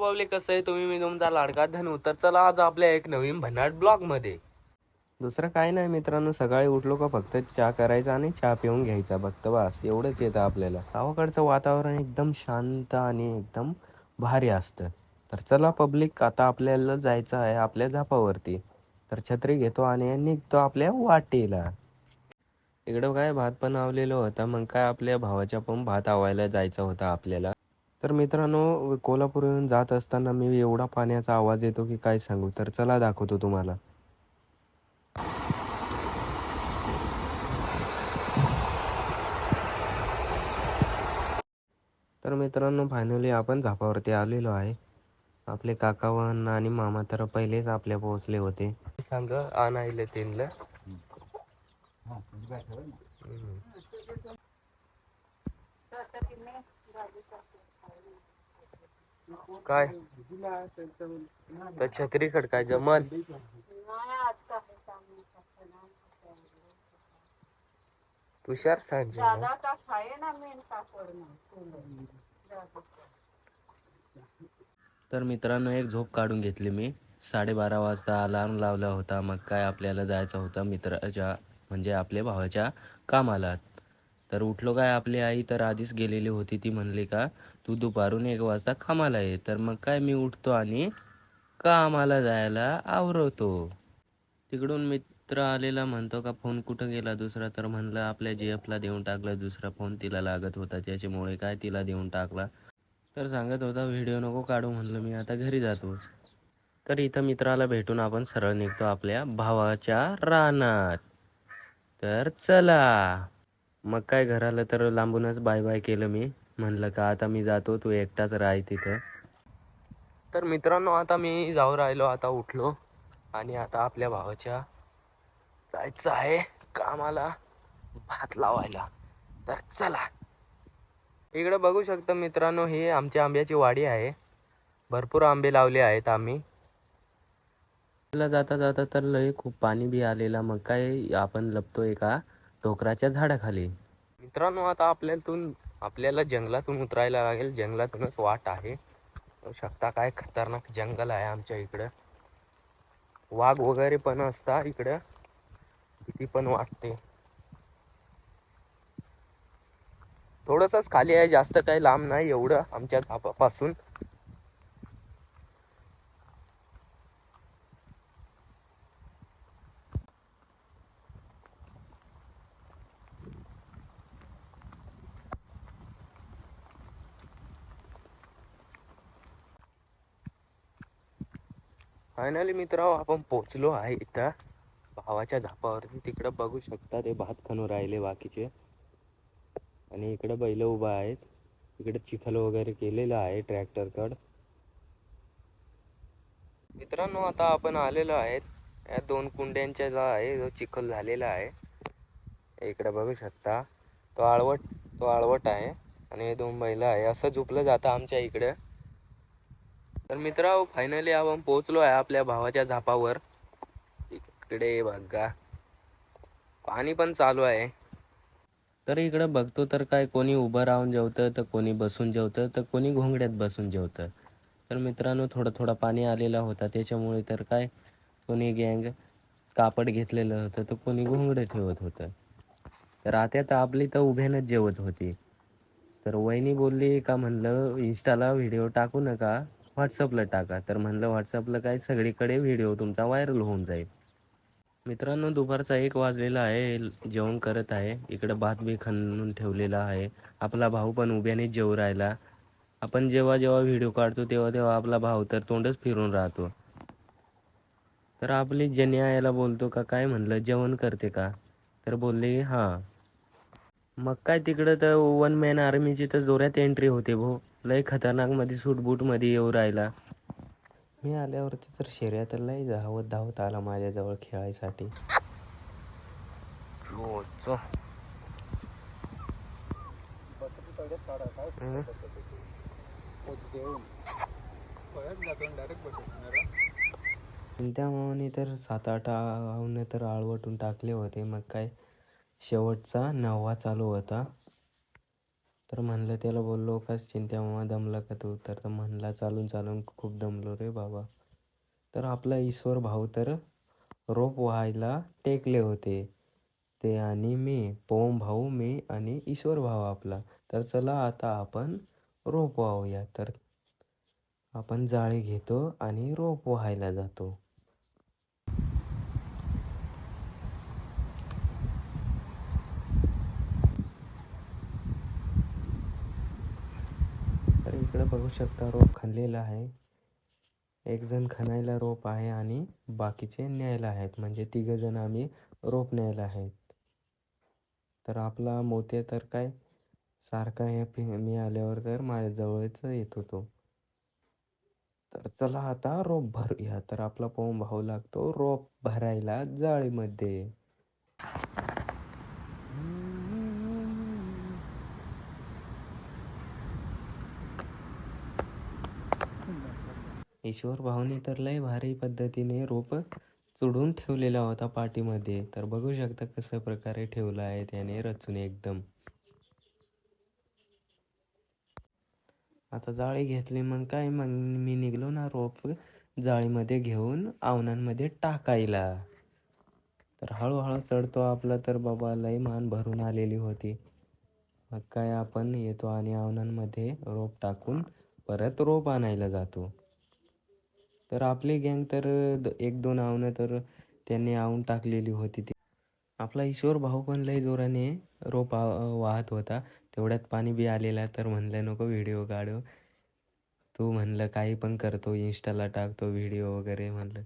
Public, कसं आहे तुम्ही? मी तुमचा लाडका धनू. तर चला आज आपल्या एक नवीन भन्नाट ब्लॉग मध्ये. दुसरं काय नाही मित्रांनो, सकाळी उठलो का फक्त चहा करायचा आणि चहा पिऊन घ्यायचा, फक्त बस एवढंच येतं आपल्याला. गावाकडचं वातावरण एकदम शांत आणि एकदम भारी असतं. तर चला पब्लिक, आता आपल्याला जायचं आहे आपल्या झापावरती. तर छत्री घेतो आणि निघतो आपल्या वाटेला. इकडं काय भात पण आवलेलं होता, मग काय आपल्या भावाच्या पण भात आवायला जायचं होता आपल्याला. तर मित्रांनो, कोल्हापूरहून जात असताना मी एवढा पाण्याचा आवाज येतो की काय सांगू. तर चला दाखवतो तुम्हाला. तर मित्रांनो, फायनली आपण झापावरती आलेलो आहे. आपले काकावन आणि मामा तर पहिलेच आपल्या पोहोचले होते. सांग आणायला त्यांना. काय तर छत्री खडकाय जमल. तुषार सांजे तर मित्रांनो, एक झोप काढून घेतली मी. 12:30 वाजता अलार्म लावला होता. मग काय आपल्याला जायचं होतं मित्राच्या म्हणजे आपल्या भावाच्या कामाला. तर उठलो काय, आपली आई तर आधीच गेलेली होती. ती म्हणली का तू दुपारून 1 वाजता कामाला ये. तर मग काय मी उठतो आणि कामाला जायला आवरतो. तिकडून मित्र आलेला म्हणतो का फोन कुठं गेला दुसरा. तर म्हणलं आपल्या GFला देऊन टाकला दुसरा फोन, तिला लागत होता त्याच्यामुळे काय तिला देऊन टाकला. तर सांगत होता व्हिडिओ नको काढू. म्हणलं मी आता घरी जातो. तर इथं मित्राला भेटून आपण सरळ निघतो आपल्या भावाच्या रानात. तर चला. मग काय घराला तर लांबूनच बाय बाय केलं मी. म्हणलं का आता मी जातो, तू एकटाच राह तिथं. तर मित्रांनो, आता मी जाऊ राहिलो, आता उठलो आणि आता आपल्या भावाच्या जायचं आहे कामाला भात लावायला. तर चला. इकडे बघू शकता मित्रांनो, ही आमच्या आंब्याची वाडी आहे. भरपूर आंबे लावले आहेत आम्ही. जाता जाता तर लय खूप पाणी बी आलेला. मग काय आपण लपतो एका डोंगराच्या झाडाखाली. मित्रांनो, आता आपल्याला जंगलातून उतरायला लागेल. जंगलातूनच वाट आहे. बघू शकता काय खतरनाक जंगल आहे आमच्या इकडं. वाघ वगैरे पण असतात इकडं. किती पण वाटते. थोडंसंच खाली आहे, जास्त काही लांब नाही एवढं आमच्या धापापासून. फायनली मित्रांनो, आपण पोचलो आहे इथं भावाच्या झापावरती. तिकडं बघू शकता ते भात खणू राहिले बाकीचे. आणि इकडे बैल उभा आहेत. इकडे चिखल वगैरे केलेलं आहे ट्रॅक्टरकड. मित्रांनो, आता आपण आलेलो आहेत या 2 कुंड्यांच्या जा आहे जो चिखल झालेला आहे. इकडे बघू शकता तो आळवट आहे आणि 2 बैल आहे. असं झोपलं जातं आमच्या इकडे. तर मित्रांनो, फायनली आपण पोहोचलो आहे आपल्या भावाच्या झापावर. इकडे बघा पाणी पण चालू आहे. तर इकडे बघतो तर काय कोणी उभं राहून जेवतं, तर कोणी बसून जेवतं, तर कोणी घोंगड्यात बसून जेवतं. तर मित्रांनो, थोडा पाणी आलेला होता त्याच्यामुळे तर काय कोणी गँग कापड घेतलेलं होतं, तर कोणी घोंगडं ठेवत होतं. तर आता तर आपली तर उभ्यानंच जेवत होती. तर वहिनी बोलली का, म्हणलं इंस्टाला व्हिडिओ टाकू नका, व्हॉट्सअपला टाका. तर म्हणलं व्हॉट्सअपला काय सगळीकडे व्हिडिओ तुमचा व्हायरल होऊन जाईल. मित्रांनो, दुपारचा 1 वाजलेला आहे. जेवण करत आहे. इकडं भात बी खणून ठेवलेला आहे. आपला भाऊ पण उभ्यानेच जेवू राहिला. आपण जेव्हा जेव्हा व्हिडिओ काढतो तेव्हा तेव्हा आपला भाऊ तर तोंडच फिरून राहतो. तर आपली जन्या याला बोलतो का काय, म्हणलं जेवण करते का. तर बोलले हां. मग काय तिकडं तर 1 मॅन आर्मीची तर जोरात एंट्री होते भाऊ. लय खतरनाक मध्ये सूटबूट मध्ये येऊ राहिला. मी आल्यावरती तर शेऱ्या तर लय धावत धावत आला माझ्याजवळ खेळायसाठी. त्या मामाने तर 7-8 आवने तर आळवटून टाकले होते. मग काय शेवटचा 9वा चालू होता. तर म्हणलं त्याला बोललो का चिंट्या मामा दमला का तू, तर म्हणला चालून चालून खूप दमलो रे बाबा. तर आपला ईश्वर भाऊ तर रोप व्हायला टेकले होते, ते आणि मी, पवन भाऊ, मी आणि ईश्वर भाऊ आपला. तर चला आता आपण रोप वाहूया. तर आपण जाळी घेतो आणि रोप व्हायला जातो. तर इकडे बघू शकता रोप खणलेला आहे. एक जण खणायला रोप आहे आणि बाकीचे न्यायला आहेत, म्हणजे 3 जण आम्ही रोप न्यायला आहेत. तर आपला मोत्या तर काय सारखा मी आल्यावर तर माझ्याजवळच येत होतो. तर चला आता रोप भरूया. तर आपला पवन भाऊ लागतो रोप भरायला जाळीमध्ये. ईश्वर भाऊने तर लय भारी पद्धतीने रोप चुडून ठेवलेला होता पाठीमध्ये. तर बघू शकता कसं प्रकारे ठेवला आहे त्याने रचून एकदम. आता जाळी घेतली, मग काय, मग मी निघलो ना रोप जाळीमध्ये घेऊन आवनांमध्ये टाकायला. तर हळूहळू चढतो आपला, तर बाबा लय मान भरून आलेली होती. मग काय आपण येतो आणि आवनांमध्ये रोप टाकून परत रोप आणायला जातो. तर आपली गँग तर 1-2 आवनं तर त्यांनी आवून टाकलेली होती. ती आपला ईश्वर भाऊ पण लय जोराने रोप वाहत होता. तेवढ्यात पाणी बी आलेला. तर म्हणलं नको व्हिडिओ काढू, तू म्हणलं काही पण करतो, इंस्टाला टाकतो व्हिडिओ वगैरे म्हणलं.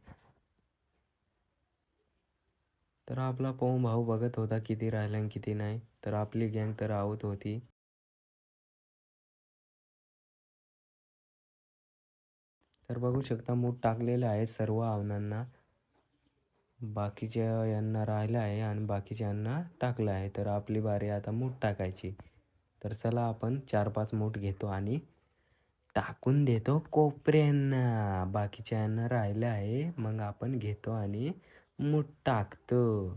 तर आपला पवन भाऊ बघत होता किती राहिलं आणि किती नाही. तर आपली गँग तर आऊत होती. तर बघू शकता मूठ टाकलेलं आहे सर्व आवनांना. बाकीच्या यांना राहिलं आहे आणि बाकीच्यांना टाकलं आहे. तर आपली बारी आता मूठ टाकायची. तर चला आपण 4-5 मूठ घेतो आणि टाकून देतो कोपऱ्यांना. बाकीच्यांना राहिलं आहे, मग आपण घेतो आणि मूठ टाकतो.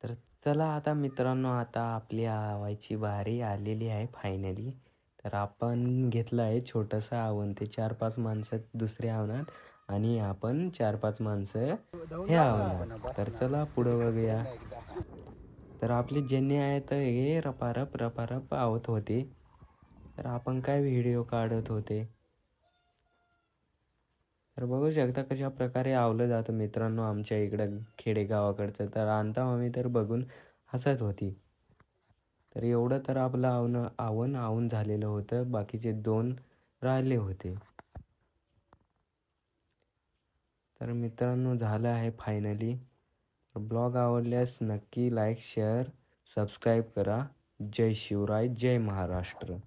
तर चला आता मित्रांनो, आता आपली आवायची बारी आलेली आहे फायनली. तर आपण घेतलं आहे छोटंसं आवण, ते 4-5 माणसं दुसऱ्या आवनात आणि आपण 4-5 माणसं हे आवनात. तर चला पुढं बघूया. तर आपली ज्यांनी आहे तर हे रपारप आवत होते. तर आपण काय व्हिडिओ काढत होते. तर बघू शकता कशा प्रकारे आवलं जातं मित्रांनो आमच्या इकडं खेडेगावाकडचं. तर आणता आम्ही तर बघून हसत होती. तर एवढं तर आपलं आवण आवून झालेलं होतं, बाकीचे 2 राहिले होते. तर मित्रांनो झालं आहे फायनली. ब्लॉग आवडल्यास नक्की लाईक, शेअर, सबस्क्राईब करा. जय शिवराय, जय महाराष्ट्र.